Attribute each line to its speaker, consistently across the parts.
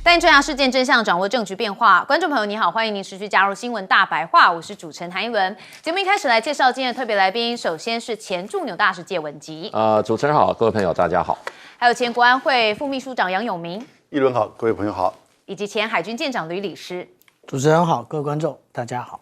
Speaker 1: 带您追查事件真相，掌握证据变化。观众朋友你好，欢迎您持续加入新闻大白话，我是主持人谭一文。节目一开始来介绍今天的特别来宾，首先是前驻纽大使谢文吉。
Speaker 2: 主持人好，各位朋友大家好。
Speaker 1: 还有前国安会副秘书长杨永明。
Speaker 3: 一轮好，各位朋友好。
Speaker 1: 以及前海军舰长吕礼诗。
Speaker 4: 主持人好，各位观众大家好。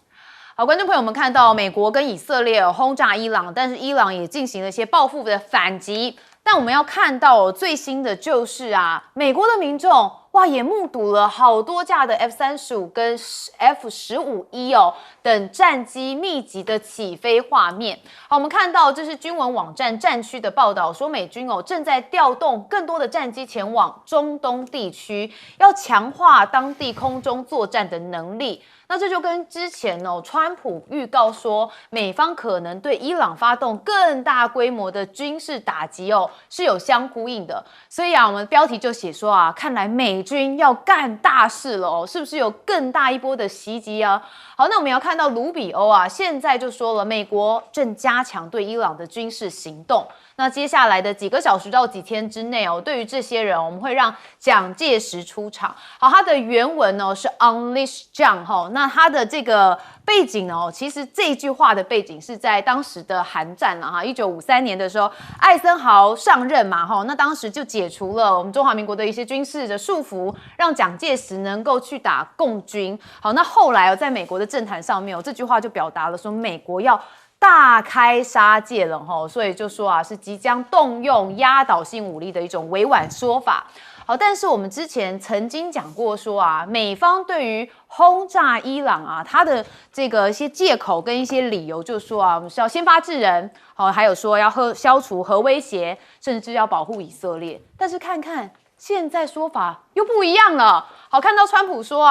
Speaker 1: 好，观众朋友们看到美国跟以色列轰炸伊朗，但是伊朗也进行了一些报复的反击。但我们要看到最新的就是美国的民众也目睹了好多架的 F-35跟 F-15E 等战机密集的起飞画面。好，我们看到这是军文网站战区的报道，说美军正在调动更多的战机前往中东地区，要强化当地空中作战的能力。那这就跟之前川普预告说美方可能对伊朗发动更大规模的军事打击是有相呼应的。所以我们标题就写说看来美军要干大事了是不是有更大一波的袭击啊？好，那我们要看到卢比欧现在就说了，美国正加强对伊朗的军事行动。那接下来的几个小时到几天之内对于这些人，我们会让蒋介石出场。好，他的原文是 Unleash John 那他的这个背景其实这句话的背景是在当时的韩战1953年的时候，艾森豪上任嘛那当时就解除了我们中华民国的一些军事的束缚，让蒋介石能够去打共军。好，那后来在美国的政坛上面这句话就表达了说美国要大开杀戒了所以就说是即将动用压倒性武力的一种委婉说法。好，但是我们之前曾经讲过说美方对于轰炸伊朗它的这个一些借口跟一些理由，就说我们是要先发制人，还有说要消除核威胁，甚至要保护以色列。但是看看现在说法又不一样了。好，看到川普说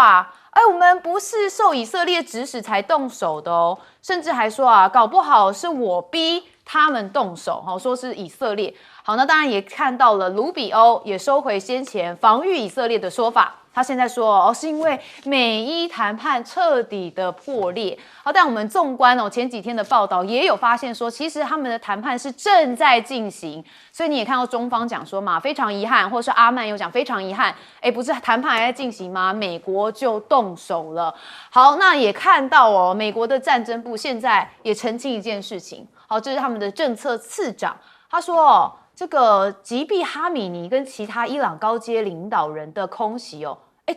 Speaker 1: 我们不是受以色列指使才动手的甚至还说搞不好是我逼他们动手说是以色列。好，那当然也看到了卢比欧也收回先前防御以色列的说法，他现在说是因为美伊谈判彻底的破裂。好，但我们纵观前几天的报道也有发现说，其实他们的谈判是正在进行。所以你也看到中方讲说嘛，非常遗憾，或是阿曼有讲非常遗憾，不是谈判还在进行吗？美国就动手了。好，那也看到美国的战争部现在也澄清一件事情。好，这是他们的政策次长，他说这个击毙哈米尼跟其他伊朗高阶领导人的空袭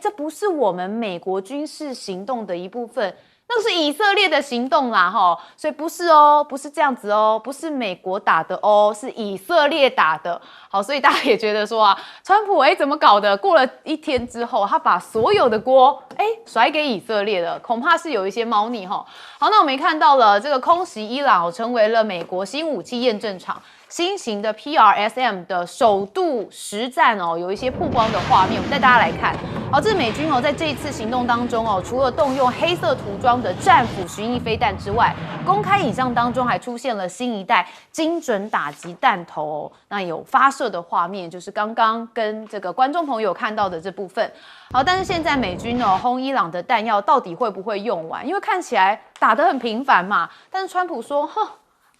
Speaker 1: 这不是我们美国军事行动的一部分，那个是以色列的行动啦所以不是不是这样子不是美国打的是以色列打的。好，所以大家也觉得说川普怎么搞的？过了一天之后，他把所有的锅甩给以色列了，恐怕是有一些猫腻好，那我们也看到了这个空袭伊朗成为了美国新武器验证场。新型的 PRSM 的首度实战有一些曝光的画面，我们带大家来看。好，这是美军在这一次行动当中除了动用黑色涂装的战斧巡弋飞弹之外，公开影像当中还出现了新一代精准打击弹头那有发射的画面，就是刚刚跟这个观众朋友看到的这部分。好，但是现在美军轰伊朗的弹药到底会不会用完？因为看起来打得很频繁嘛，但是川普说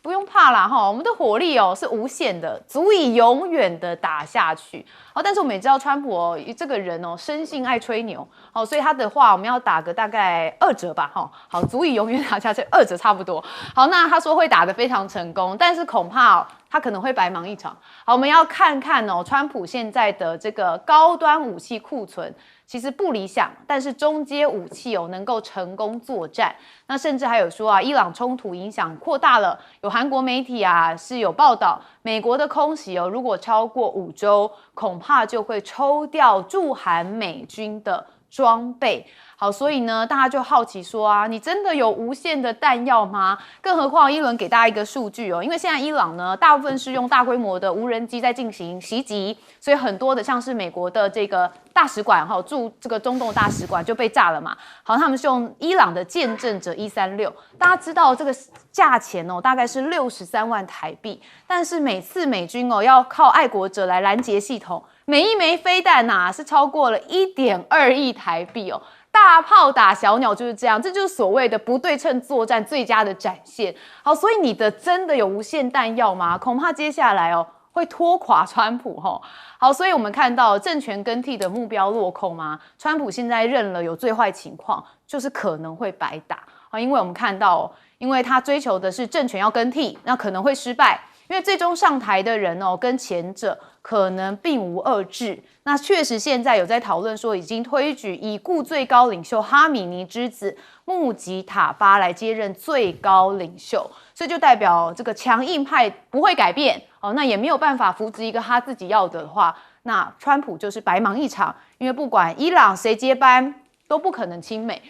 Speaker 1: 不用怕啦我们的火力是无限的，足以永远的打下去。但是我们也知道川普这个人生性爱吹牛所以他的话我们要打个大概2折吧好，足以永远打下去2折差不多。好，那他说会打得非常成功，但是恐怕他可能会白忙一场。好，我们要看看川普现在的这个高端武器库存其实不理想，但是中阶武器能够成功作战。那甚至还有说伊朗冲突影响扩大了，有韩国媒体是有报道，美国的空袭如果超过5周，恐怕就会抽调驻韩美军的装备。好，所以呢，大家就好奇说你真的有无限的弹药吗？更何况一轮给大家一个数据因为现在伊朗呢，大部分是用大规模的无人机在进行袭击，所以很多的像是美国的这个大使馆驻这个中东大使馆就被炸了嘛。好，他们是用伊朗的见证者136，大家知道这个价钱大概是63万台币，但是每次美军要靠爱国者来拦截系统，每一枚飞弹是超过了1.2亿台币大炮打小鸟就是这样，这就是所谓的不对称作战最佳的展现。好，所以你的真的有无限弹药吗？恐怕接下来会拖垮川普吼。好，所以我们看到政权更替的目标落空吗？川普现在认了，有最坏情况就是可能会白打啊，因为我们看到，因为他追求的是政权要更替，那可能会失败。因为最终上台的人跟前者可能并无二致。那确实现在有在讨论说，已经推举已故最高领袖哈米尼之子穆吉塔巴来接任最高领袖，所以就代表这个强硬派不会改变那也没有办法扶植一个他自己要的话，那川普就是白忙一场。因为不管伊朗谁接班，都不可能亲美。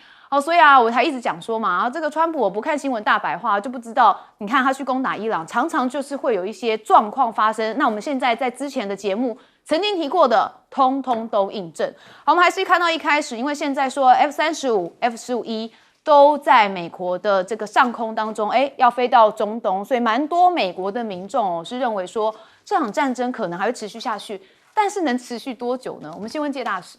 Speaker 1: 所以我才一直讲说嘛，这个川普我不看新闻大白话就不知道，你看他去攻打伊朗，常常就是会有一些状况发生。那我们现在在之前的节目曾经提过的，通通都印证。好，我们还是看到一开始，因为现在说 F-35、F-15E 都在美国的这个上空当中，要飞到中东，所以蛮多美国的民众是认为说这场战争可能还会持续下去，但是能持续多久呢？我们先问介大使。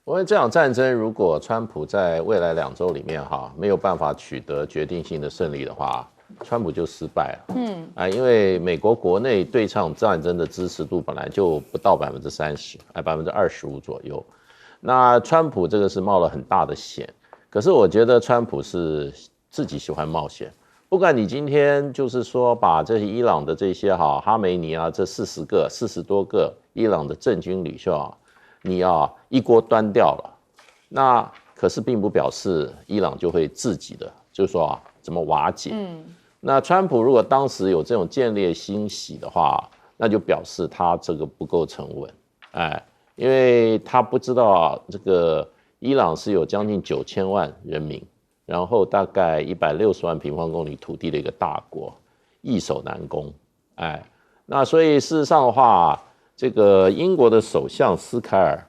Speaker 2: 因为这场战争，如果川普在未来2周里面没有办法取得决定性的胜利的话，川普就失败了。因为美国国内对这场战争的支持度本来就不到30%， 25%左右。那川普这个是冒了很大的险，可是我觉得川普是自己喜欢冒险。不管你今天就是说把这些伊朗的这些哈梅尼这40多个伊朗的政军领袖你一锅端掉了，那可是并不表示伊朗就会自己的，就是说怎么瓦解。那川普如果当时有这种见猎心喜的话，那就表示他这个不够沉稳，因为他不知道这个伊朗是有将近9000万人民，然后大概160万平方公里土地的一个大国，易守难攻，那所以事实上的话。这个英国的首相斯凯尔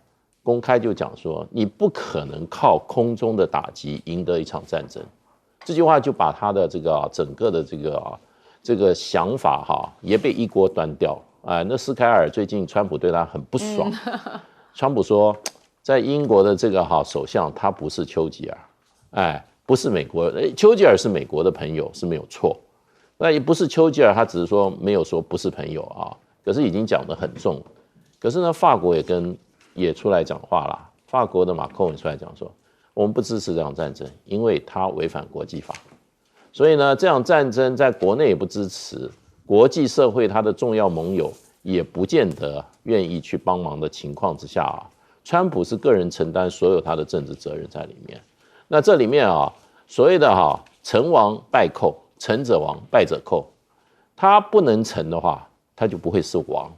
Speaker 2: 公开就讲说，你不可能靠空中的打击赢得一场战争。这句话就把他的这个整个的这个想法也被一锅端掉。那斯凯尔最近川普对他很不爽，川普说，在英国的这个首相他不是丘吉尔，不是美国，丘吉尔是美国的朋友是没有错，那也不是丘吉尔，他只是说没有说不是朋友可是已经讲得很重。可是呢，法国也出来讲话啦，法国的马克龙也出来讲说，我们不支持这场战争，因为它违反国际法。所以呢，这场战争在国内也不支持，国际社会它的重要盟友也不见得愿意去帮忙的情况之下川普是个人承担所有他的政治责任在里面。那这里面所谓的成王败寇，成者王，败者寇，他不能成的话，他就不会是王，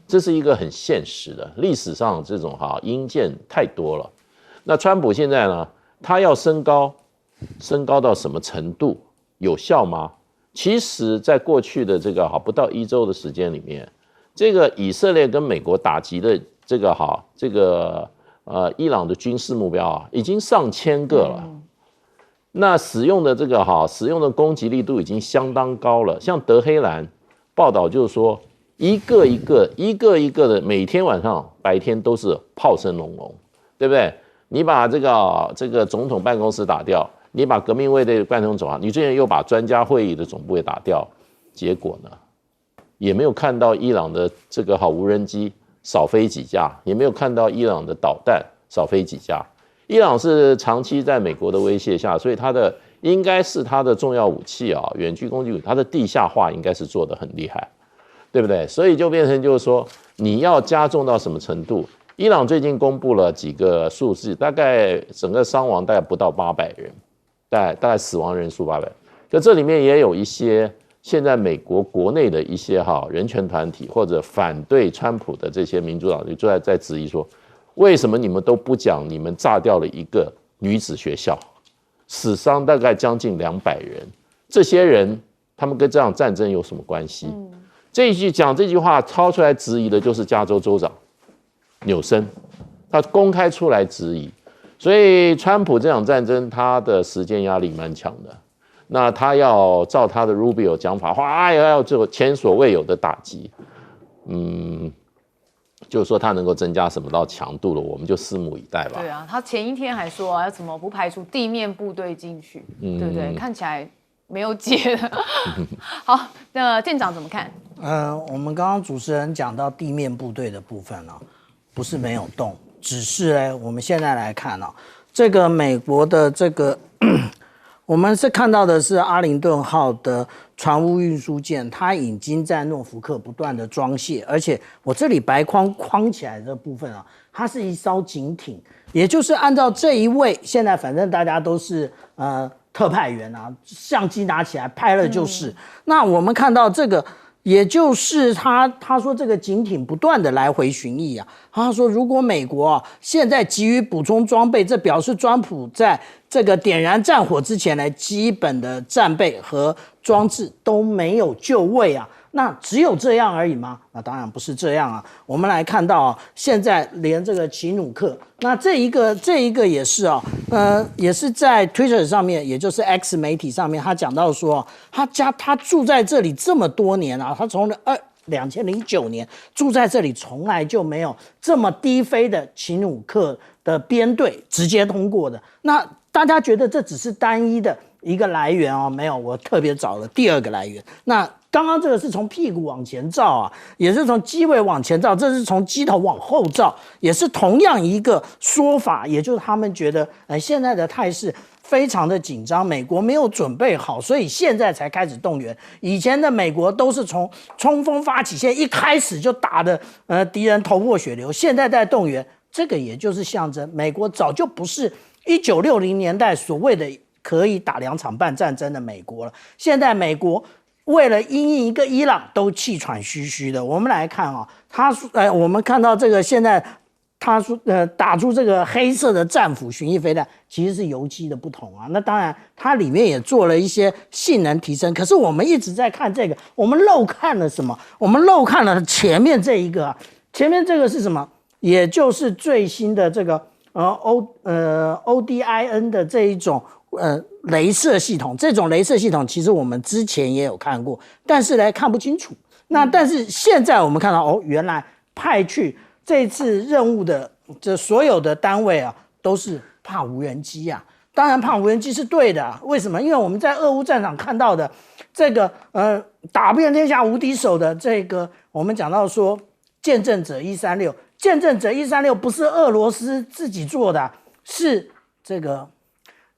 Speaker 2: 这是一个很现实的。历史上这种阴间太多了。那川普现在呢，他要升高到什么程度，有效吗？其实，在过去的这个不到1周的时间里面，这个以色列跟美国打击的这个伊朗的军事目标已经上千个了。那使用的攻击力度已经相当高了。像德黑兰报道就是说，一个一个的，每天晚上白天都是炮声隆隆，对不对？你把这个总统办公室打掉，你把革命卫队办公室你最近又把专家会议的总部也打掉，结果呢，也没有看到伊朗的这个无人机少飞几架，也没有看到伊朗的导弹少飞几架。伊朗是长期在美国的威胁下，所以应该是它的重要武器远距攻击武器，它的地下化应该是做得很厉害，对不对？所以就变成就是说，你要加重到什么程度？伊朗最近公布了几个数字，大概整个伤亡大概不到800人，大概死亡人数800。可这里面也有一些现在美国国内的一些人权团体或者反对川普的这些民主党就在质疑说，为什么你们都不讲你们炸掉了一个女子学校，死伤大概将近200人，这些人他们跟这场战争有什么关系？讲这句话抄出来质疑的就是加州州长纽森，他公开出来质疑。所以川普这场战争他的时间压力蛮强的，那他要照他的 Rubio 讲法，要做前所未有的打击，就是说他能够增加什么到强度了，我们就拭目以待吧。
Speaker 1: 对啊，他前一天还说要怎么不排除地面部队进去，对不对？看起来没有解的。好，那舰长怎么看？
Speaker 4: 我们刚刚主持人讲到地面部队的部分啊，不是没有动，只是呢，我们现在来看啊，这个美国的这个，我们是看到的是阿灵顿号的船坞运输舰，它已经在诺福克不断的装卸，而且我这里白框起来的部分啊，它是一艘警艇，也就是按照这一位，现在反正大家都是特派员啊，相机拿起来拍了就是。那我们看到这个。也就是他说这个警艇不断的来回巡弋啊，他说如果美国啊现在急于补充装备，这表示川普在这个点燃战火之前呢，基本的战备和装置都没有就位啊。那只有这样而已吗？那当然不是这样啊。我们来看到啊，现在连这个奇努克，那这一个也是啊，也是在 Twitter 上面，也就是 X 媒体上面，他讲到说，他住在这里这么多年啊，他从2009年住在这里，从来就没有这么低飞的奇努克的编队直接通过的。那大家觉得这只是单一的一个来源哦？没有，我特别找了第二个来源。那刚刚这个是从屁股往前照啊，也是从机尾往前照，这是从机头往后照，也是同样一个说法，也就是他们觉得，现在的态势非常的紧张，美国没有准备好，所以现在才开始动员。以前的美国都是从冲锋发起线，一开始就打的敌人头破血流，现在在动员，这个也就是象征美国早就不是1960年代所谓的可以打2场半战争的美国了，现在美国。为了因应一个伊朗都气喘吁吁的，我们来看啊，我们看到这个现在他说打出这个黑色的战斧巡弋飞弹，其实是游击的不同啊。那当然它里面也做了一些性能提升，可是我们一直在看这个，我们漏看了什么？我们漏看了前面这一个啊，前面这个是什么？也就是最新的这个ODIN 的这一种雷射系统，这种雷射系统其实我们之前也有看过，但是呢看不清楚。那但是现在我们看到原来派去这次任务的这所有的单位啊，都是怕无人机啊。当然怕无人机是对的，为什么？因为我们在俄乌战场看到的这个打遍天下无敌手的这个，我们讲到说见证者136，见证者136不是俄罗斯自己做的，是这个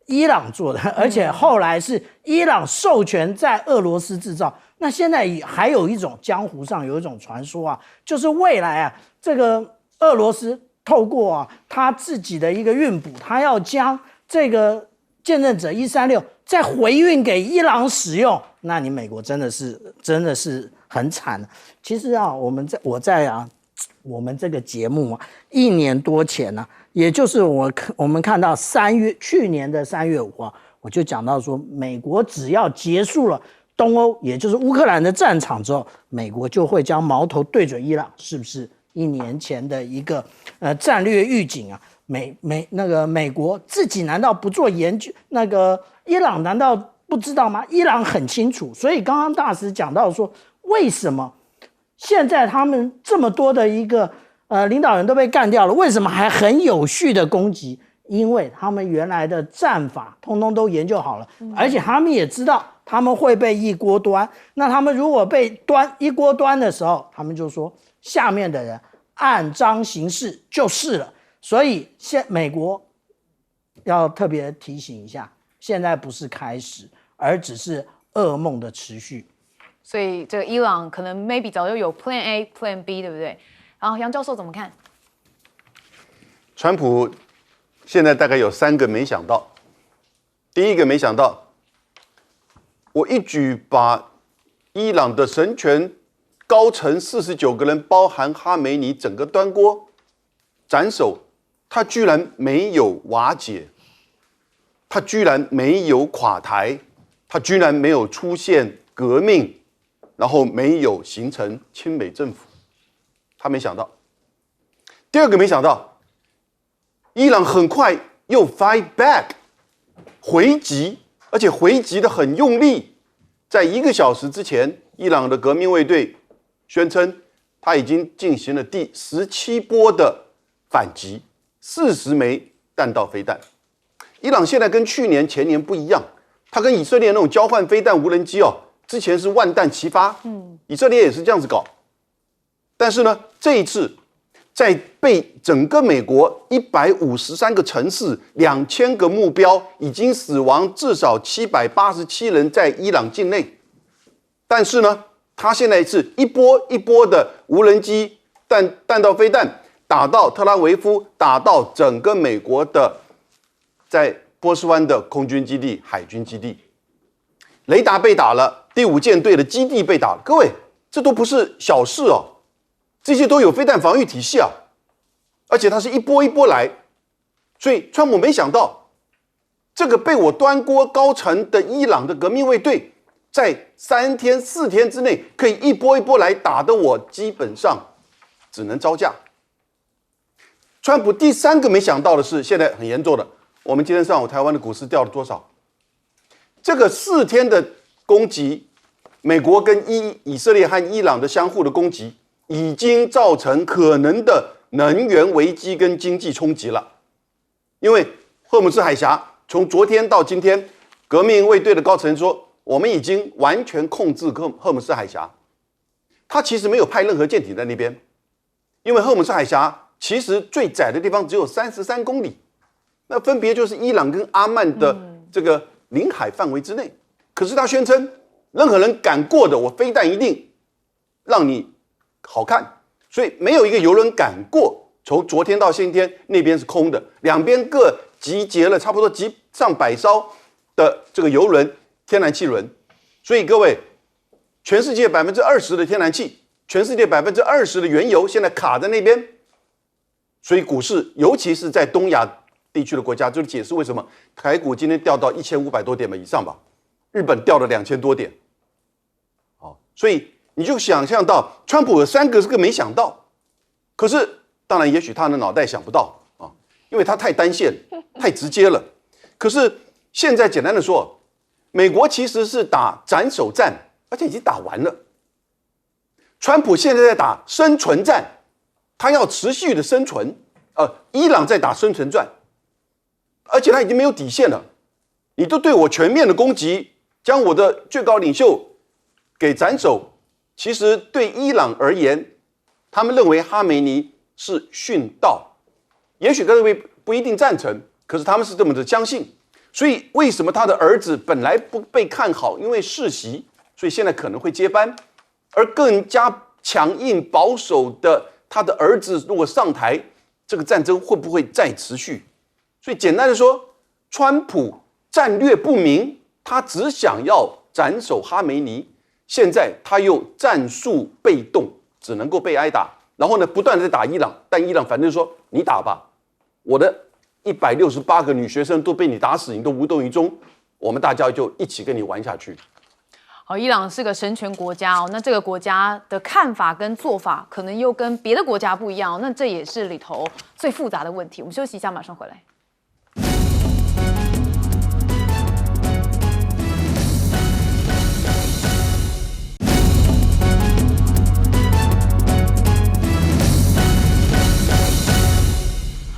Speaker 4: 伊朗做的，而且后来是伊朗授权在俄罗斯制造。那现在还有一种江湖上有一种传说啊，就是未来啊，这个俄罗斯透过他自己的一个运补，他要将这个见证者136再回运给伊朗使用。那你美国真的是很惨。其实啊，我们这个节目1年多前呢，也就是我们看到去年的3月5号，我就讲到说，美国只要结束了东欧，也就是乌克兰的战场之后，美国就会将矛头对准伊朗，是不是1年前的一个战略预警啊？美国自己难道不做研究？那个伊朗难道不知道吗？伊朗很清楚。所以刚刚大使讲到说，为什么现在他们这么多的一个领导人都被干掉了，为什么还很有序的攻击？因为他们原来的战法通通都研究好了，而且他们也知道他们会被一锅端。那他们如果被一锅端的时候，他们就说下面的人按章行事就是了。所以美国要特别提醒一下，现在不是开始，而只是噩梦的持续。
Speaker 1: 所以这个伊朗可能 maybe 早就有 Plan A、Plan B， 对不对？然后杨教授怎么看？
Speaker 3: 川普现在大概有3个没想到。第一个没想到，我一举把伊朗的神权高层49个人，包含哈梅尼，整个端锅斩首，他居然没有瓦解，他居然没有垮台，他居然没有出现革命，然后没有形成亲美政府，他没想到。第二个没想到，伊朗很快又 fight back 回击，而且回击的很用力。在1个小时之前，伊朗的革命卫队宣称他已经进行了第17波的反击，40枚弹道飞弹。伊朗现在跟去年前年不一样，他跟以色列那种交换飞弹无人机之前是万弹齐发，以色列也是这样子搞。但是呢，这一次在被整个美国153个城市、2000个目标，已经死亡至少787人在伊朗境内。但是呢，他现在是一波一波的无人机、弹道飞弹打到特拉维夫，打到整个美国的在波斯湾的空军基地、海军基地，雷达被打了，第5舰队的基地被打了。各位，这都不是小事哦，这些都有飞弹防御体系啊，而且它是一波一波来，所以川普没想到，这个被我端锅高层的伊朗的革命卫队，在3天4天之内可以一波一波来，打得我基本上只能招架。川普第3个没想到的是，现在很严重的，我们今天上午台湾的股市掉了多少？这个4天的攻击，美国跟以色列和伊朗的相互的攻击，已经造成可能的能源危机跟经济冲击了。因为荷姆斯海峡从昨天到今天，革命卫队的高层说，我们已经完全控制荷姆斯海峡。他其实没有派任何舰艇在那边，因为荷姆斯海峡其实最窄的地方只有33公里，那分别就是伊朗跟阿曼的这个领海范围之内。可是他宣称，任何人敢过的，我飞弹一定让你好看，所以没有一个油轮敢过。从昨天到今天，那边是空的，两边各集结了差不多上百艘的这个油轮、天然气轮。所以各位，全世界20%的天然气，全世界20%的原油现在卡在那边。所以股市，尤其是在东亚地区的国家，就是解释为什么台股今天掉到1500多点以上吧，日本掉了2000多点。好，所以你就想象到，川普有3个是个没想到，可是当然也许他的脑袋想不到啊，因为他太单线、太直接了。可是现在简单的说，美国其实是打斩首战，而且已经打完了。川普现在在打生存战。他要持续的生存，伊朗在打生存战，而且他已经没有底线了。你都对我全面的攻击，将我的最高领袖给斩首。其实对伊朗而言，他们认为哈梅尼是殉道，也许各位不一定赞成，可是他们是这么的相信。所以为什么他的儿子本来不被看好，因为世袭，所以现在可能会接班，而更加强硬保守的。他的儿子如果上台，这个战争会不会再持续？所以简单的说，川普战略不明，他只想要斩首哈梅尼，现在他又战术被动，只能够被挨打。然后呢，不断的在打伊朗，但伊朗反正说你打吧，我的168个女学生都被你打死，你都无动于衷，我们大家就一起跟你玩下去。
Speaker 1: 好，伊朗是个神权国家哦，那这个国家的看法跟做法可能又跟别的国家不一样哦，那这也是里头最复杂的问题。我们休息一下，马上回来。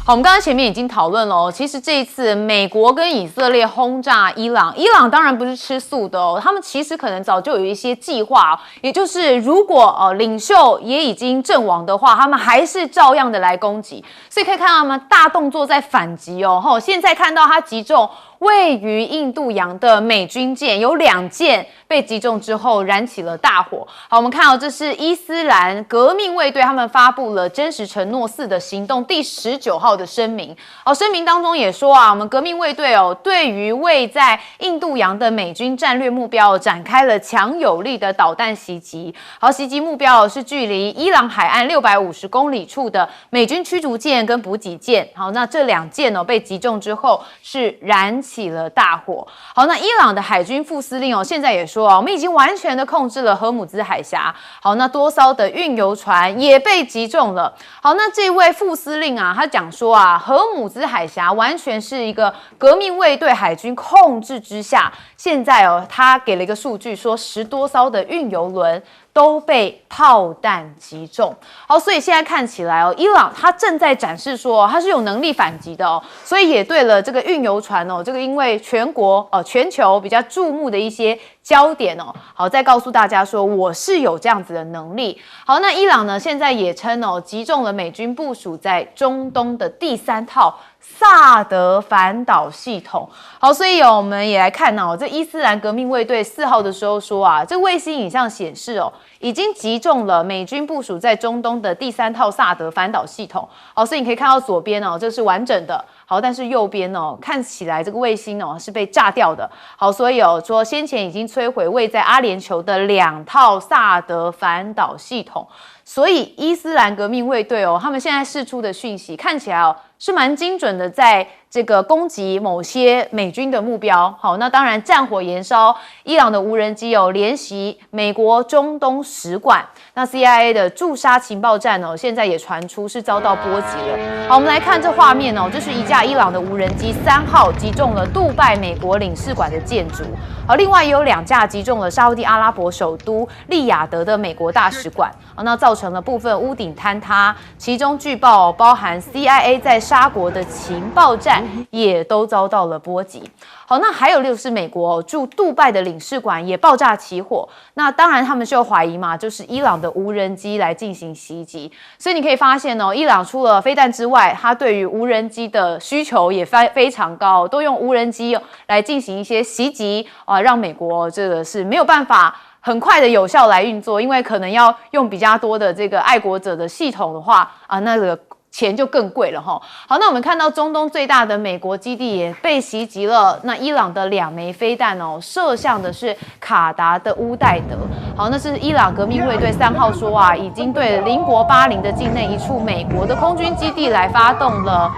Speaker 1: 好，我们刚刚前面已经讨论了哦，其实这一次美国跟以色列轰炸伊朗，伊朗当然不是吃素的哦，他们其实可能早就有一些计划哦，也就是如果领袖也已经阵亡的话，他们还是照样的来攻击，所以可以看到他们大动作在反击哦。现在看到他击中位于印度洋的美军舰，有2舰被击中之后燃起了大火。好，我们看到这是伊斯兰革命卫队他们发布了真实承诺4的行动第19号的声明。好，声明当中也说啊，我们革命卫队对于位在印度洋的美军战略目标展开了强有力的导弹袭击。好，袭击目标是距离伊朗海岸650公里处的美军驱逐舰跟补给舰。好，那这2舰被击中之后是燃起了大火。好，那伊朗的海军副司令现在也说我们已经完全的控制了荷姆兹海峡。好，那多艘的运油船也被击中了。好，那这位副司令啊，他讲说啊，荷姆兹海峡完全是一个革命卫队海军控制之下。现在他给了一个数据说，10多艘的运油轮都被炮弹击中。好，所以现在看起来伊朗它正在展示说它是有能力反击的所以也对了这个运油船这个因为全球比较注目的一些焦点好，再告诉大家说我是有这样子的能力。好，那伊朗呢现在也称击中了美军部署在中东的第3套萨德反导系统。好，所以我们也来看这伊斯兰革命卫队4号的时候说这卫星影像显示已经击中了美军部署在中东的第3套萨德反导系统。好，所以你可以看到左边这是完整的。好，但是右边看起来这个卫星是被炸掉的。好，所以说先前已经摧毁位在阿联酋的2套萨德反导系统。所以伊斯兰革命卫队他们现在释出的讯息看起来是蛮精准的，在这个攻击某些美军的目标。好，那当然战火延烧，伊朗的无人机联袭美国中东使馆。那 CIA 的驻沙情报站现在也传出是遭到波及了。好，我们来看这画面这是一架伊朗的无人机3号击中了杜拜美国领事馆的建筑。好，另外也有2架击中了沙烏地阿拉伯首都利雅得的美国大使馆。那造成了部分屋顶坍塌，其中据报包含 CIA 在沙国的情报站也都遭到了波及。好，那还有就是美国驻杜拜的领事馆也爆炸起火。那当然他们就怀疑嘛，就是伊朗的无人机来进行袭击。所以你可以发现伊朗除了飞弹之外，它对于无人机的需求也非常高，都用无人机来进行一些袭击让美国这个是没有办法很快的有效来运作，因为可能要用比较多的这个爱国者的系统的话那个钱就更贵了齁。好，那我们看到中东最大的美国基地也被袭击了，那伊朗的2枚飞弹射向的是卡达的乌代德。好，那是伊朗革命卫队3号说已经对邻国巴林的境内一处美国的空军基地来发动了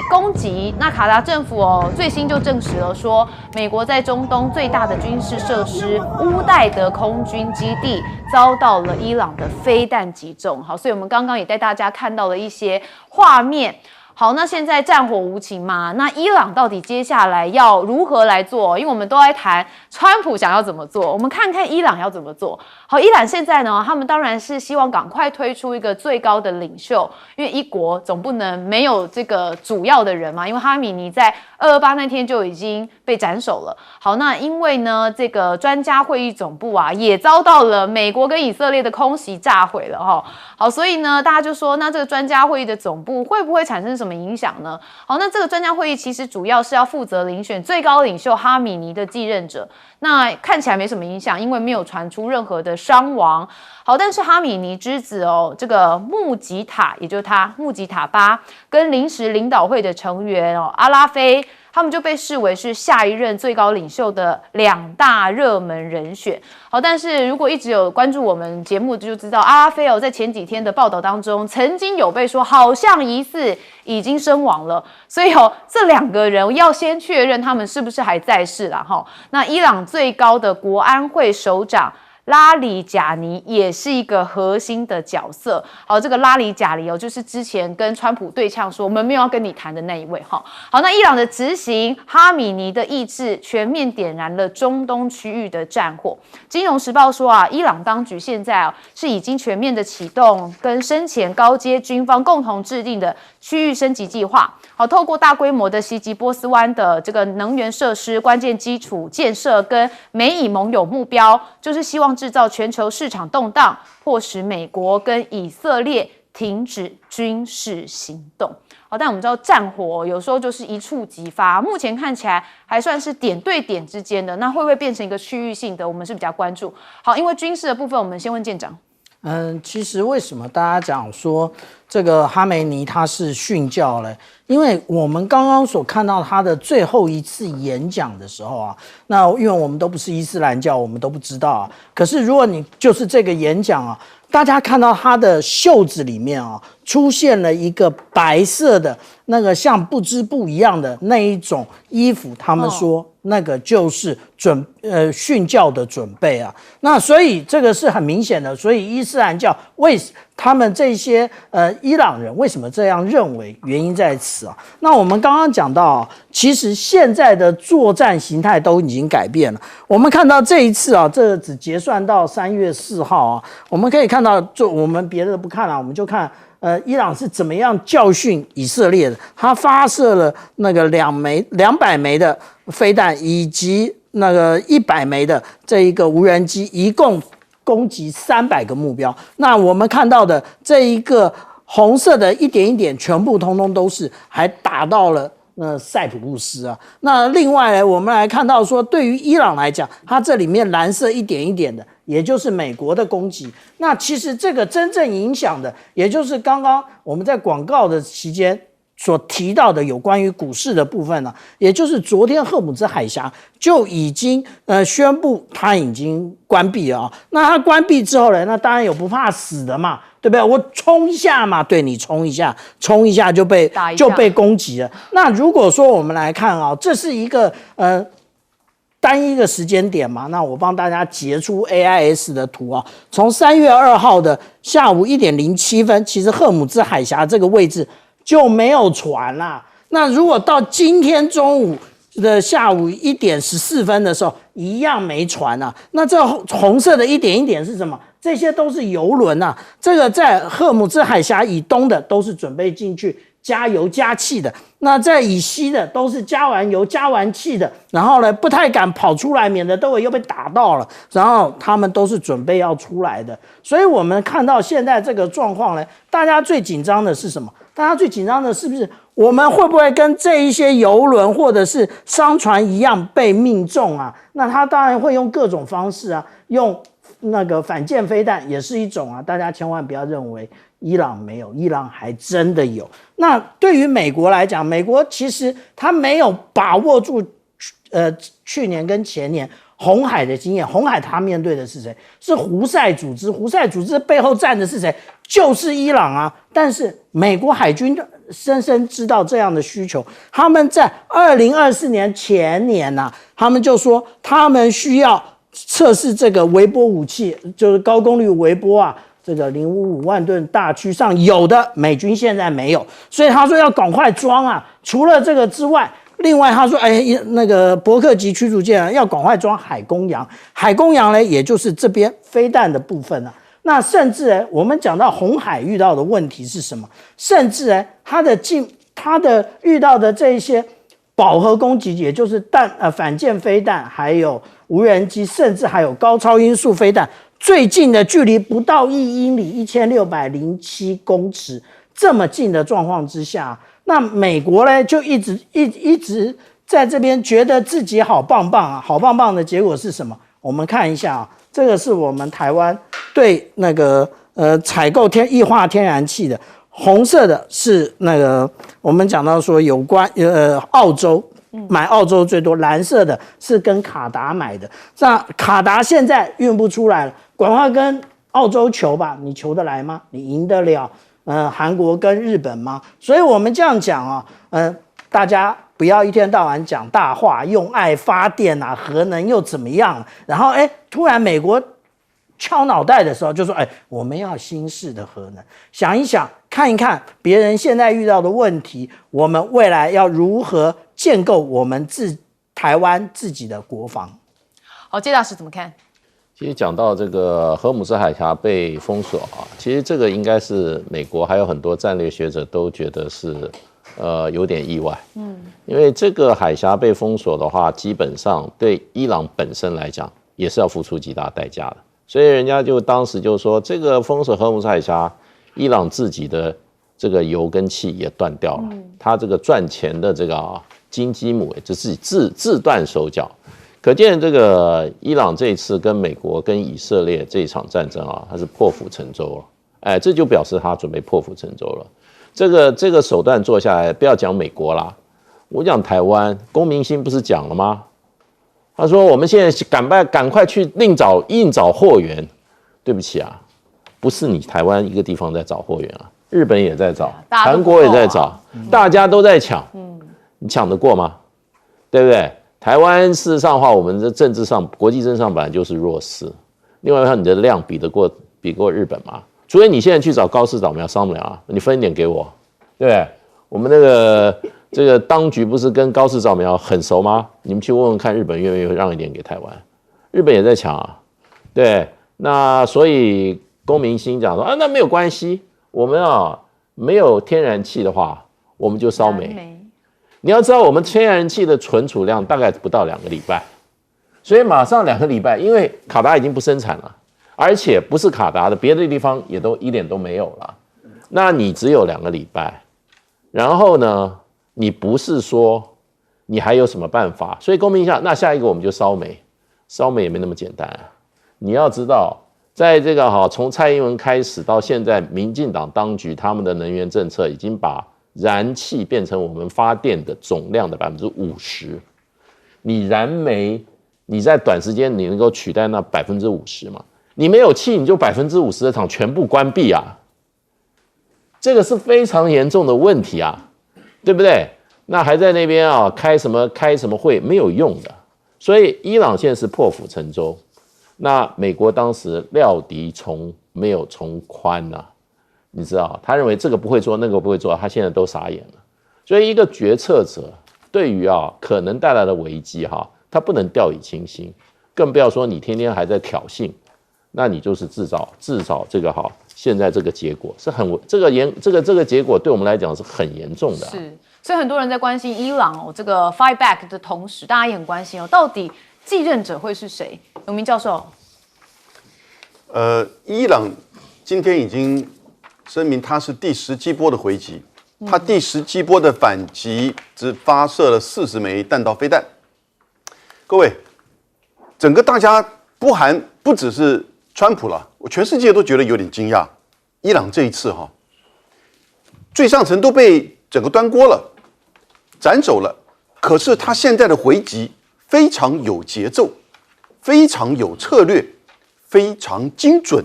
Speaker 1: 攻击。那卡达政府最新就证实了说，美国在中东最大的军事设施乌代德空军基地遭到了伊朗的飞弹击中。好，所以我们刚刚也带大家看到了一些画面。好，那现在战火无情嘛，那伊朗到底接下来要如何来做？因为我们都在谈川普想要怎么做，我们看看伊朗要怎么做。好，伊朗现在呢，他们当然是希望赶快推出一个最高的领袖，因为一国总不能没有这个主要的人嘛，因为哈米尼在228那天就已经被斩首了。好，那因为呢，这个专家会议总部也遭到了美国跟以色列的空袭炸毁了齁。好，所以呢，大家就说，那这个专家会议的总部会不会产生什么影响呢？好，那这个专家会议其实主要是要负责遴选最高领袖哈米尼的继任者。那看起来没什么影响，因为没有传出任何的伤亡。好，但是哈米尼之子这个穆吉塔，也就是他穆吉塔巴跟临时领导会的成员阿拉菲，他们就被视为是下一任最高领袖的2大热门人选。好，但是如果一直有关注我们节目就知道，阿拉菲在前几天的报道当中，曾经有被说好像疑似已经身亡了，所以这2个人要先确认他们是不是还在世啦齁。那伊朗最高的国安会首长拉里贾尼也是一个核心的角色。好，这个拉里贾尼就是之前跟川普对呛说我们没有要跟你谈的那一位。好，那伊朗的执行哈米尼的意志，全面点燃了中东区域的战火。金融时报说伊朗当局现在是已经全面的启动跟先前高阶军方共同制定的区域升级计划。好，透过大规模的袭击波斯湾的这个能源设施、关键基础建设跟美以盟友目标，就是希望制造全球市场动荡，迫使美国跟以色列停止军事行动。好，但我们知道战火有时候就是一触即发，目前看起来还算是点对点之间的，那会不会变成一个区域性的？我们是比较关注。好，因为军事的部分，我们先问舰长。
Speaker 4: 其实为什么大家讲说这个哈梅尼他是殉教呢？因为我们刚刚所看到他的最后一次演讲的时候那因为我们都不是伊斯兰教，我们都不知道可是如果你就是这个演讲大家看到他的袖子里面出现了一个白色的那个像不织布一样的那一种衣服，他们说那个就是殉教的准备啊。那所以这个是很明显的，所以伊斯兰教他们这些伊朗人为什么这样认为？原因在此啊。那我们刚刚讲到啊，其实现在的作战形态都已经改变了。我们看到这一次啊，这只结算到3月4号啊，我们可以看到，就我们别的不看了，我们就看伊朗是怎么样教训以色列的。他发射了那个200枚的飞弹，以及那个100枚的这一个无人机，一共攻击300个目标。那我们看到的这一个红色的一点一点，全部通通都是还打到了塞浦路斯啊。那另外呢，我们来看到说，对于伊朗来讲，它这里面蓝色一点一点的，也就是美国的攻击。那其实这个真正影响的，也就是刚刚我们在广告的期间所提到的有关于股市的部分呢，也就是昨天赫姆兹海峡就已经宣布它已经关闭了啊。那它关闭之后呢，那当然有不怕死的嘛，对不对？我冲一下嘛，对，你冲一下就被攻击了。那如果说我们来看啊，这是一个单一个时间点嘛，那我帮大家截出 AIS 的图啊，从3月2号的下午1点07分，其实赫姆兹海峡这个位置就没有船啦。那如果到今天中午的下午1点14分的时候，一样没船啊。那这红色的一点一点是什么？这些都是油轮啊。这个在赫姆兹海峡以东的都是准备进去加油加气的，那在以西的都是加完油加完气的，然后呢不太敢跑出来，免得都又被打到了，然后他们都是准备要出来的。所以我们看到现在这个状况呢，大家最紧张的是什么？大家最紧张的是不是我们会不会跟这一些油轮或者是商船一样被命中啊？那他当然会用各种方式啊，用那个反舰飞弹也是一种啊，大家千万不要认为伊朗没有，伊朗还真的有。那对于美国来讲，美国其实他没有把握住去年跟前年红海的经验。红海他面对的是谁？是胡塞组织。胡塞组织背后站的是谁？就是伊朗啊。但是美国海军深深知道这样的需求，他们在2024年前年啊，他们就说他们需要测试这个微波武器，就是高功率微波啊，这个055万吨大驱上有的美军现在没有，所以他说要赶快装啊。除了这个之外，另外他说，那个伯克级驱逐舰啊，要赶快装海公羊。海公羊呢，也就是这边飞弹的部分啊。那甚至我们讲到红海遇到的问题是什么？甚至它的遇到的这一些饱和攻击，也就是反舰飞弹，还有无人机，甚至还有高超音速飞弹，最近的距离不到1英里，1607公尺，这么近的状况之下，那美国呢就一直在这边觉得自己好棒棒啊，好棒棒的结果是什么？我们看一下啊，这个是我们台湾对那个采购液化天然气的，红色的是那个我们讲到说有关澳洲。买澳洲最多，蓝色的是跟卡达买的。那卡达现在运不出来了，赶快跟澳洲求吧，你求得来吗？你赢得了韩国跟日本吗？所以我们这样讲啊，大家不要一天到晚讲大话，用爱发电啊，核能又怎么样？然后突然美国敲脑袋的时候就说，我们要新式的核能。想一想，看一看别人现在遇到的问题，我们未来要如何建构我们台湾自己的国防？
Speaker 1: 好，介大使怎么看？
Speaker 2: 其实讲到这个荷姆斯海峡被封锁啊，其实这个应该是美国还有很多战略学者都觉得是有点意外，因为这个海峡被封锁的话，基本上对伊朗本身来讲也是要付出极大代价的，所以人家就当时就说，这个封锁荷姆斯海峡，伊朗自己的这个油跟气也断掉了，他这个赚钱的这个金鸡母就自己自断手脚。可见这个伊朗这一次跟美国跟以色列这一场战争啊，它是破釜沉舟了，这就表示他准备破釜沉舟了。这个手段做下来，不要讲美国啦，我讲台湾，龚明鑫不是讲了吗？他说我们现在赶快去硬找货源。对不起啊，不是你台湾一个地方在找货源啊，日本也在找，
Speaker 1: 大家都
Speaker 2: 韩国也在
Speaker 1: 不够
Speaker 2: 找，大家都在抢，你抢得过吗？对不对？台湾事实上的话，我们的政治上、国际政治上本来就是弱势。另外一个，你的量比过日本吗？除非你现在去找高市早苗、商苗啊，你分一点给我，对不对？我们这个当局不是跟高市早苗很熟吗？你们去问问看，日本愿不愿意让一点给台湾？日本也在抢啊，对。那所以龚明鑫讲说啊，那没有关系，我们啊没有天然气的话，我们就烧煤。你要知道，我们天然气的存储量大概不到2个礼拜，所以马上2个礼拜，因为卡达已经不生产了，而且不是卡达的，别的地方也都一点都没有了。那你只有2个礼拜，然后呢，你不是说你还有什么办法？所以公平一下，那下一个我们就烧煤，烧煤也没那么简单啊。你要知道，在这个从蔡英文开始到现在，民进党当局他们的能源政策已经把燃气变成我们发电的总量的50%。你燃煤，你在短时间你能够取代那50%吗？你没有气，你就50%的厂全部关闭啊！这个是非常严重的问题啊，对不对？那还在那边啊开什么会没有用的，所以伊朗现在是破釜沉舟。那美国当时料敌没有从宽呐，你知道，他认为这个不会做，那个不会做，他现在都傻眼了。所以一个决策者对于可能带来的危机他不能掉以轻心，更不要说你天天还在挑衅，那你就是制造这个现在这个结果是这个结果对我们来讲是很严重的。
Speaker 1: 是，所以很多人在关心伊朗这个 fight back 的同时，大家也很关心到底继任者会是谁？永明教授，
Speaker 3: 伊朗今天已经声明它是第17波的回击，它第17波的反击只发射了40枚弹道飞弹。各位，整个大家不只是川普了，我全世界都觉得有点惊讶。伊朗这一次最上层都被整个端锅了，斩首了，可是他现在的回击非常有节奏，非常有策略，非常精准。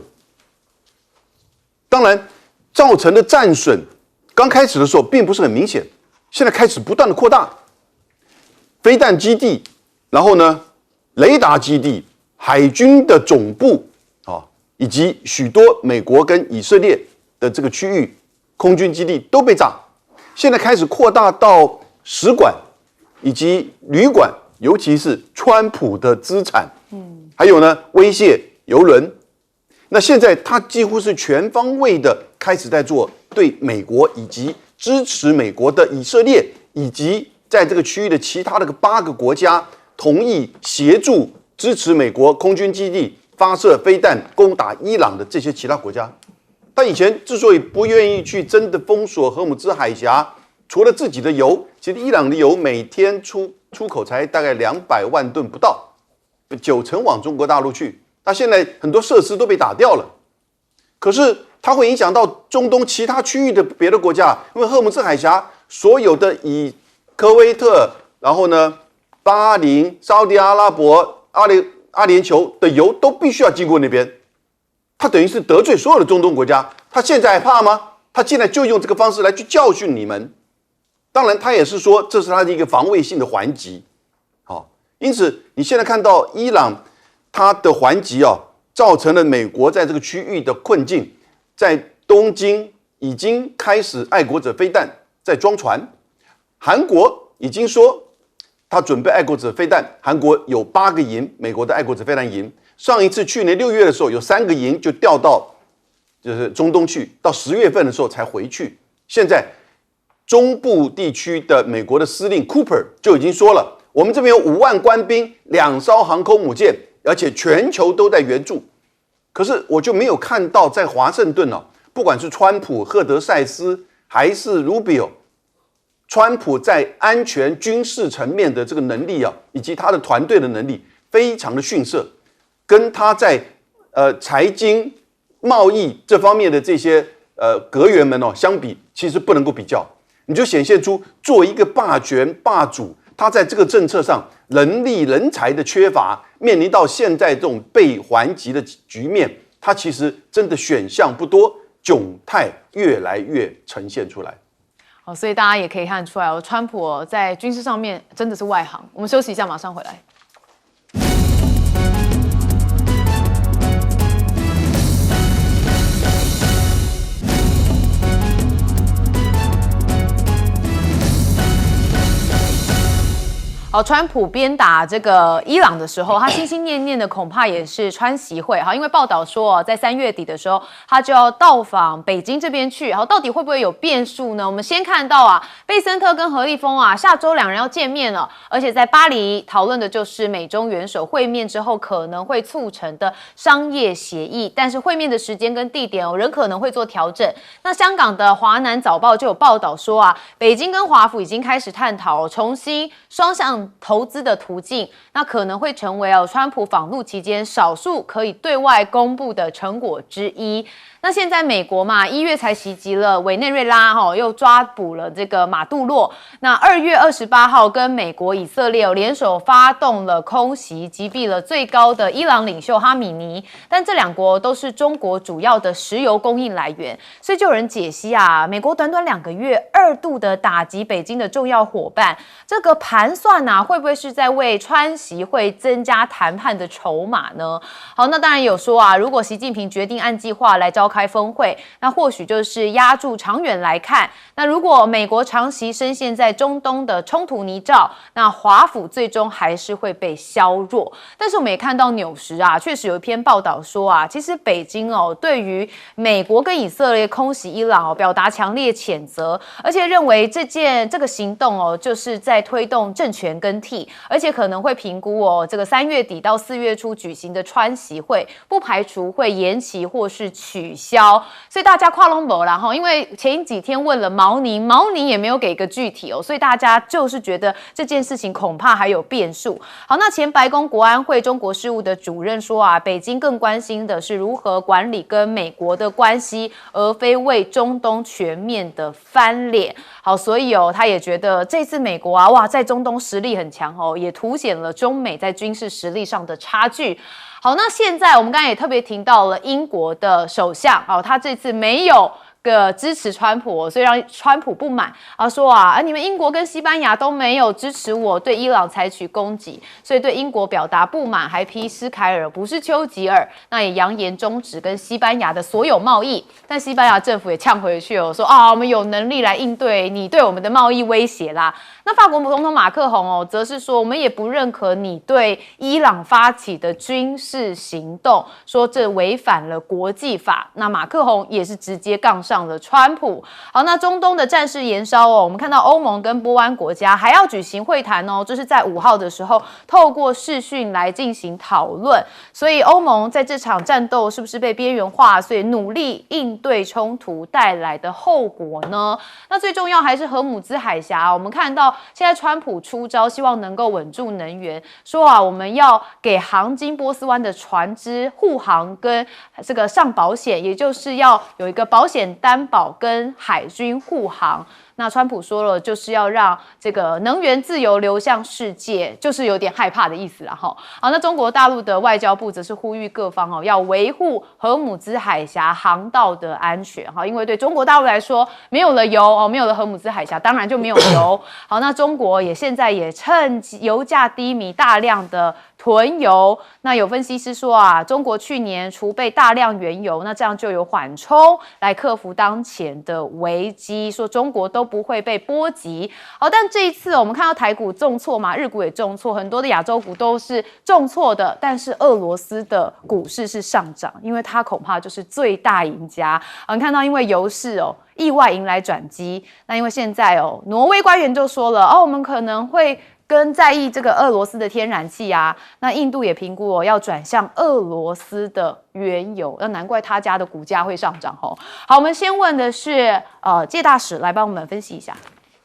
Speaker 3: 当然，造成的战损，刚开始的时候并不是很明显，现在开始不断的扩大。飞弹基地，然后呢，雷达基地、海军的总部以及许多美国跟以色列的这个区域空军基地都被炸。现在开始扩大到使馆以及旅馆，尤其是川普的资产，还有呢威胁邮轮。那现在他几乎是全方位的开始在做对美国以及支持美国的以色列以及在这个区域的其他的8个国家同意协助支持美国空军基地发射飞弹攻打伊朗的这些其他国家。他以前之所以不愿意去真的封锁荷姆兹海峡，除了自己的油，其实伊朗的油每天出口才大概200万吨不到，90%往中国大陆去。那现在很多设施都被打掉了，可是它会影响到中东其他区域的别的国家，因为荷姆兹海峡所有的以科威特，然后呢巴林、沙特阿拉伯、阿联酋的油都必须要经过那边，他等于是得罪所有的中东国家。他现在还怕吗？他现在就用这个方式来去教训你们。当然，他也是说这是他的一个防卫性的还击。因此你现在看到伊朗他的还击造成了美国在这个区域的困境，在东京已经开始爱国者飞弹在装船，韩国已经说他准备爱国者飞弹，韩国有8个营，美国的爱国者飞弹营。上一次去年6月的时候，有3个营就调到就是中东去，到10月份的时候才回去。现在中部地区的美国的司令 Cooper 就已经说了，我们这边有5万官兵，2艘航空母舰，而且全球都在援助。可是我就没有看到在华盛顿不管是川普、赫德塞斯还是 Rubio， 川普在安全军事层面的这个能力以及他的团队的能力非常的逊色，跟他在财经、贸易这方面的这些阁员们相比，其实不能够比较。你就显现出作为一个霸权霸主，他在这个政策上人力人才的缺乏，面临到现在这种被还击的局面，他其实真的选项不多，窘态越来越呈现出来。
Speaker 1: 好，所以大家也可以看出来哦，川普在军事上面真的是外行。我们休息一下，马上回来。好，川普边打这个伊朗的时候，他心心念念的恐怕也是川习会哈，因为报道说在3月底的时候，他就要到访北京这边去。好，到底会不会有变数呢？我们先看到啊，贝森特跟何立峰啊，下周2人要见面了，而且在巴黎讨论的就是美中元首会面之后可能会促成的商业协议，但是会面的时间跟地点仍可能会做调整。那香港的华南早报就有报道说啊，北京跟华府已经开始探讨重新双向投资的途径，那可能会成为川普访陆期间少数可以对外公布的成果之一。那现在美国嘛，1月才袭击了委内瑞拉，又抓捕了这个马杜洛。那2月28号跟美国、以色列联手发动了空袭，击毙了最高的伊朗领袖哈米尼。但这2国都是中国主要的石油供应来源，所以就有人解析啊，美国短短2个月2度的打击北京的重要伙伴，这个盘算啊，会不会是在为川习会增加谈判的筹码呢？好，那当然有说啊，如果习近平决定按计划来召开峰会，那或许就是压住长远来看。那如果美国长期深陷在中东的冲突泥沼，那华府最终还是会被削弱。但是我们也看到纽时啊，确实有一篇报道说啊，其实北京对于美国跟以色列空袭伊朗表达强烈谴责，而且认为这个行动就是在推动政权更替，而且可能会评估这个3月底到4月初举行的川习会，不排除会延期或是取消。所以大家跨龙博啦哈，因为前几天问了毛宁也没有给一个具体所以大家就是觉得这件事情恐怕还有变数。好，那前白宫国安会中国事务的主任说啊，北京更关心的是如何管理跟美国的关系，而非为中东全面的翻脸。好，所以他也觉得这次美国啊，哇，在中东实力很强也凸显了中美在军事实力上的差距。好，那现在我们刚才也特别提到了英国的首相，他这次没有支持川普，所以让川普不满，说啊，你们英国跟西班牙都没有支持我对伊朗采取攻击，所以对英国表达不满，还批施凯尔不是丘吉尔，那也扬言终止跟西班牙的所有贸易。但西班牙政府也呛回去说啊，我们有能力来应对你对我们的贸易威胁啦。那法国总统马克宏则是说，我们也不认可你对伊朗发起的军事行动，说这违反了国际法。那马克宏也是直接杠上了川普。好，那中东的战事延烧我们看到欧盟跟波湾国家还要举行会谈就是在5号的时候透过视讯来进行讨论。所以欧盟在这场战斗是不是被边缘化？所以努力应对冲突带来的后果呢？那最重要还是荷姆兹海峡，我们看到现在川普出招，希望能够稳住能源，说啊，我们要给航经波斯湾的船只护航跟这个上保险，也就是要有一个保险担保跟海军护航。那川普说了，就是要让这个能源自由流向世界，就是有点害怕的意思啦哈。好，那中国大陆的外交部则是呼吁各方要维护荷姆兹海峡航道的安全哈，因为对中国大陆来说，没有了油没有了荷姆兹海峡，当然就没有油。好，那中国现在也趁油价低迷，大量的囤油。那有分析师说啊，中国去年储备大量原油，那这样就有缓冲来克服当前的危机，说中国都不会被波及。好，但这一次我们看到台股重挫嘛，日股也重挫，很多的亚洲股都是重挫的，但是俄罗斯的股市是上涨，因为它恐怕就是最大赢家。你看到因为油市意外迎来转机，那因为现在挪威官员就说了我们可能会跟在意这个俄罗斯的天然气啊，那印度也评估要转向俄罗斯的原油，那难怪他家的股价会上涨好，我们先问的是介大使来帮我们分析一下。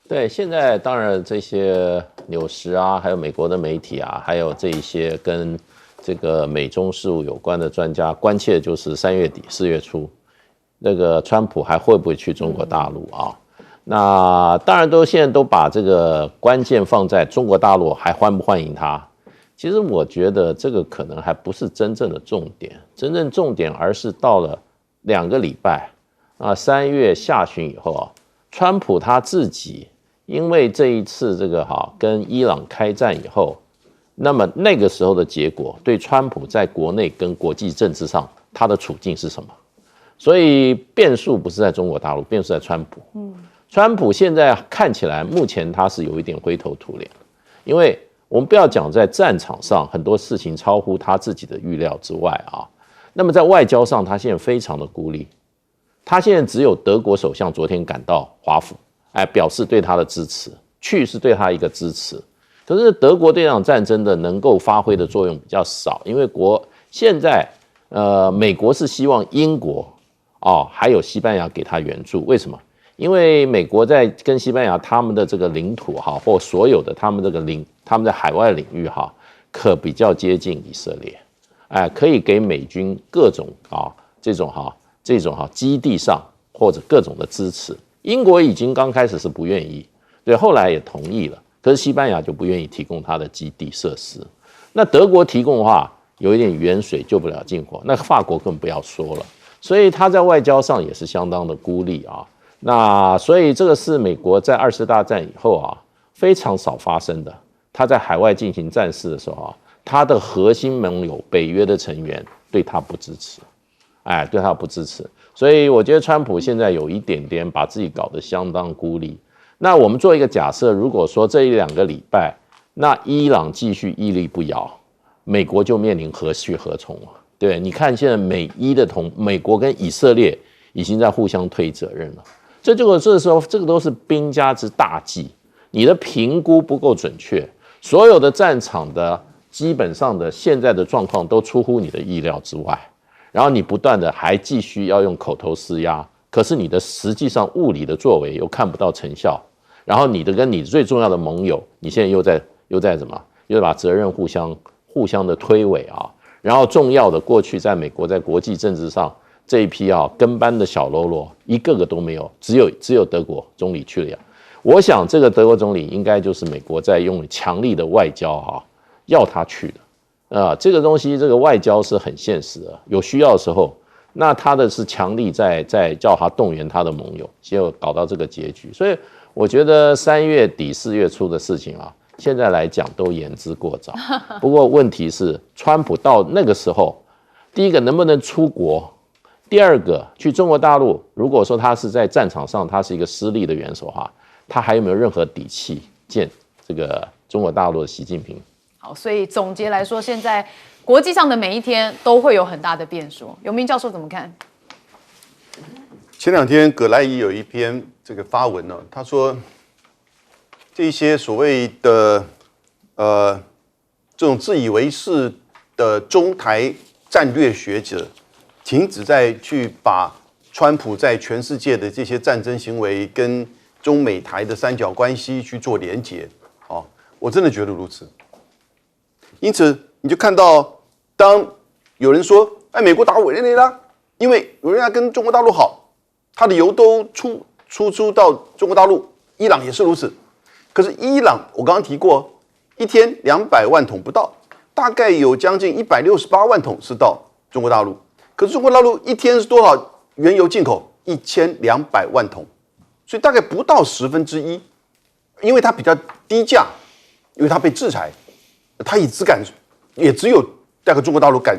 Speaker 2: 对，现在当然这些纽时啊，还有美国的媒体啊，还有这一些跟这个美中事务有关的专家，关切的就是3月底4月初，那个川普还会不会去中国大陆啊？那当然现在都把这个关键放在中国大陆还欢不欢迎他。其实我觉得这个可能还不是真正的重点，真正重点而是到了2个礼拜， 3月下旬以后啊，川普他自己因为这一次这个跟伊朗开战以后，那么那个时候的结果对川普在国内跟国际政治上他的处境是什么？所以变数不是在中国大陆，变数在川普。川普现在看起来目前他是有一点灰头土脸，因为我们不要讲在战场上很多事情超乎他自己的预料之外啊，那么在外交上他现在非常的孤立，他现在只有德国首相昨天赶到华府，表示对他的支持，去是对他一个支持。可是德国对这场战争的能够发挥的作用比较少，因为现在美国是希望英国还有西班牙给他援助，为什么？因为美国在跟西班牙他们的这个领土或所有的他们在海外领域可比较接近以色列，可以给美军各种这种基地上或者各种的支持。英国已经刚开始是不愿意，对，后来也同意了，可是西班牙就不愿意提供他的基地设施。那德国提供的话，有一点远水救不了近火，那法国更不要说了。所以他在外交上也是相当的孤立啊。那所以这个是美国在2次大战以后非常少发生的。他在海外进行战事的时候他的核心盟友北约的成员对他不支持，对他不支持。所以我觉得川普现在有一点点把自己搞得相当孤立。那我们做一个假设，如果说这1-2个礼拜，那伊朗继续屹立不摇，美国就面临何去何从了。对，你看现在美国跟以色列已经在互相推责任了。这时候这个都是兵家之大忌，你的评估不够准确，所有的战场的基本上的现在的状况都出乎你的意料之外，然后你不断的还继续要用口头施压，可是你的实际上物理的作为又看不到成效，然后你的跟你最重要的盟友，你现在又在什么？又把责任互相的推诿然后重要的过去在美国在国际政治上这一批跟班的小喽啰一个个都没有，只有德国总理去了。我想这个德国总理应该就是美国在用强力的外交要他去的。这个东西这个外交是很现实的，有需要的时候，那他的是强力在叫他动员他的盟友，结果搞到这个结局。所以我觉得3月底4月初的事情现在来讲都言之过早。不过问题是，川普到那个时候，第一个能不能出国？第二个，去中国大陆，如果说他是在战场上他是一个失利的元首他还有没有任何底气见这个中国大陆的习近平？
Speaker 1: 好，所以总结来说，现在国际上的每一天都会有很大的变数。永明教授怎么看？
Speaker 3: 前2天葛莱仪有一篇这个发文他说这些所谓的这种自以为是的中台战略学者，停止再去把川普在全世界的这些战争行为跟中美台的三角关系去做连结。我真的觉得如此。因此你就看到，当有人说美国打委内瑞拉，因为委内瑞拉跟中国大陆好，它的油都出到中国大陆，伊朗也是如此。可是伊朗我刚刚提过，一天200万桶不到，大概有将近168万桶是到中国大陆。可是中国大陆一天是多少原油进口？1200万桶，所以大概不到1/10，因为它比较低价，因为它被制裁，它也只有大概中国大陆敢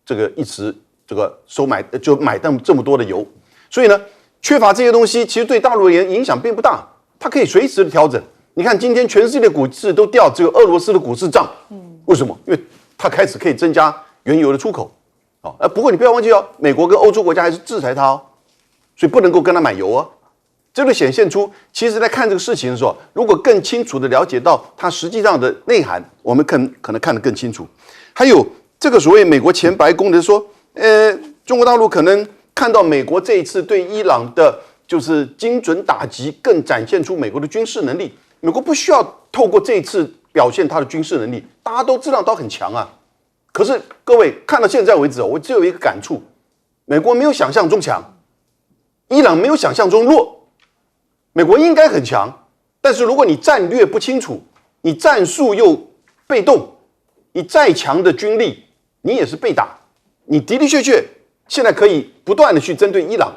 Speaker 3: 这个一直这个就买这么多的油，所以呢，缺乏这些东西，其实对大陆而言影响并不大，它可以随时的调整。你看今天全世界的股市都掉，只有俄罗斯的股市涨，为什么？因为它开始可以增加原油的出口。不过你不要忘记美国跟欧洲国家还是制裁它所以不能够跟他买油这个显现出，其实在看这个事情的时候，如果更清楚的了解到它实际上的内涵，我们可能看得更清楚。还有这个所谓美国前白宫的说，中国大陆可能看到美国这一次对伊朗的就是精准打击，更展现出美国的军事能力。美国不需要透过这一次表现它的军事能力，大家都知道它很强可是各位看到现在为止我只有一个感触，美国没有想象中强，伊朗没有想象中弱。美国应该很强，但是如果你战略不清楚，你战术又被动，你再强的军力，你也是被打。你的确现在可以不断的去针对伊朗，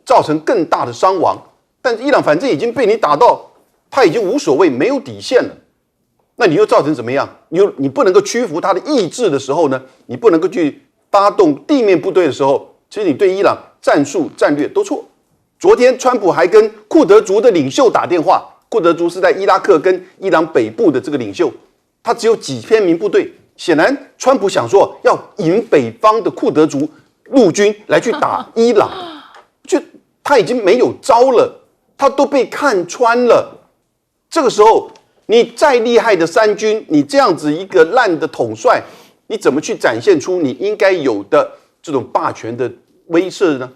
Speaker 3: 造成更大的伤亡。但伊朗反正已经被你打到，他已经无所谓，没有底线了。那你又造成怎么样？你不能够屈服他的意志的时候呢？你不能够去发动地面部队的时候，其实你对伊朗战术战略都错。昨天川普还跟库德族的领袖打电话，库德族是在伊拉克跟伊朗北部的这个领袖，他只有几千名部队。显然，川普想说要引北方的库德族陆军来去打伊朗，就他已经没有招了，他都被看穿了。这个时候，你再厉害的三军，你这样子一个烂的统帅，你怎么去展现出你应该有的这种霸权的威慑呢？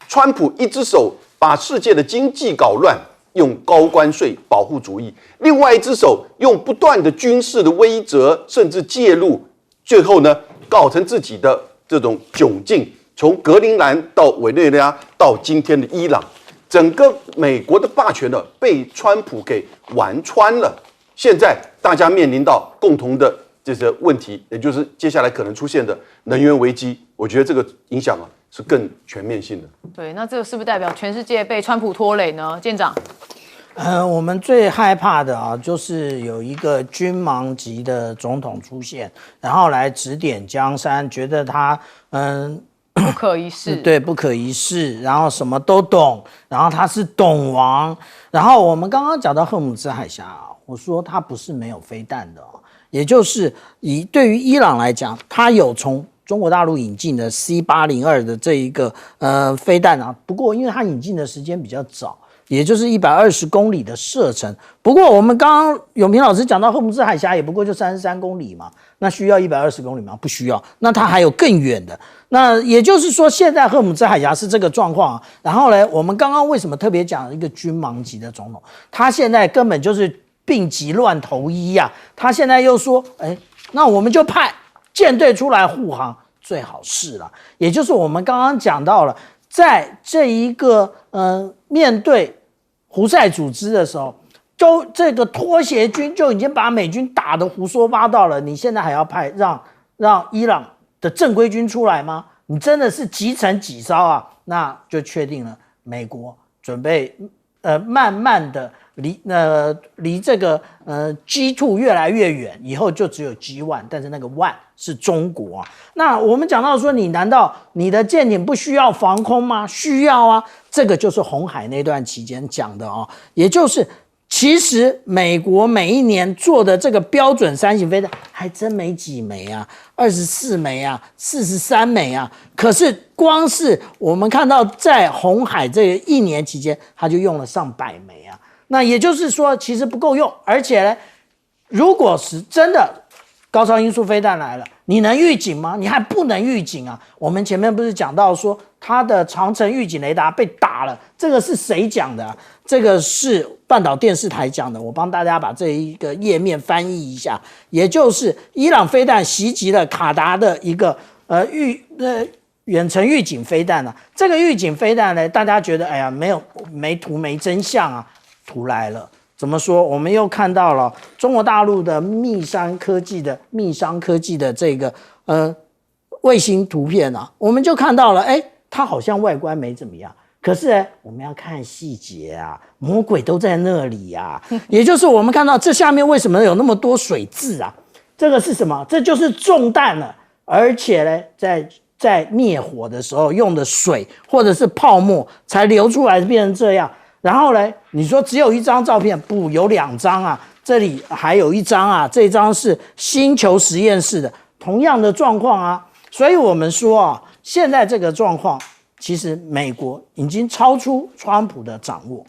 Speaker 3: 川普一只手把世界的经济搞乱，用高关税保护主义；另外一只手用不断的军事的威慑，甚至介入，最后呢，搞成自己的这种窘境。从格陵兰到委内瑞拉，到今天的伊朗，整个美国的霸权呢，被川普给玩穿了。现在大家面临到共同的这些问题，也就是接下来可能出现的能源危机。我觉得这个影响是更全面性的。
Speaker 1: 对，那这个是不是代表全世界被川普拖累呢？舰长，
Speaker 4: 我们最害怕的就是有一个军盲级的总统出现，然后来指点江山，觉得他
Speaker 1: 不可一世，
Speaker 4: 对，不可一世，然后什么都懂，然后他是懂王。然后我们刚刚讲到赫姆兹海峡我说它不是没有飞弹的也就是对于伊朗来讲，它有从中国大陆引进的 C802 的这一个飞弹不过因为它引进的时间比较早，也就是120公里的射程。不过我们刚刚永平老师讲到赫姆兹海峡也不过就33公里嘛，那需要120公里吗？不需要，那它还有更远的。那也就是说，现在赫姆兹海峡是这个状况然后呢，我们刚刚为什么特别讲一个军盲级的总统？他现在根本就是病急乱投医他现在又说，那我们就派舰队出来护航，最好是了。也就是我们刚刚讲到了，在这一个面对胡塞组织的时候，这个拖鞋军就已经把美军打得胡说八道了，你现在还要派让伊朗的正规军出来吗？你真的是几层几招那就确定了，美国准备慢慢的离这个G2 越来越远，以后就只有 G1， 但是那个 1是中国那我们讲到说，你难道你的舰艇不需要防空吗？需要这个就是红海那段期间讲的也就是其实美国每一年做的这个标准3型飞弹还真没几枚24枚43枚可是光是我们看到在红海这一年期间，它就用了上百枚那也就是说其实不够用，而且呢，如果是真的高超音速飞弹来了，你能预警吗？你还不能预警我们前面不是讲到说它的长程预警雷达被打了，这个是谁讲的这个是半岛电视台讲的，我帮大家把这一个页面翻译一下，也就是伊朗飞弹袭击了卡达的一个远程预警飞弹这个预警飞弹呢，大家觉得没图没真相图来了。怎么说？我们又看到了中国大陆的密商科技的这个卫星图片我们就看到了，它好像外观没怎么样，可是我们要看细节魔鬼都在那里也就是我们看到这下面为什么有那么多水渍这个是什么？这就是中弹了，而且呢，在灭火的时候用的水或者是泡沫才流出来变成这样。然后呢，你说只有一张照片，不，有2张这里还有一张这张是星球实验室的同样的状况所以我们说现在这个状况其实美国已经超出川普的掌握。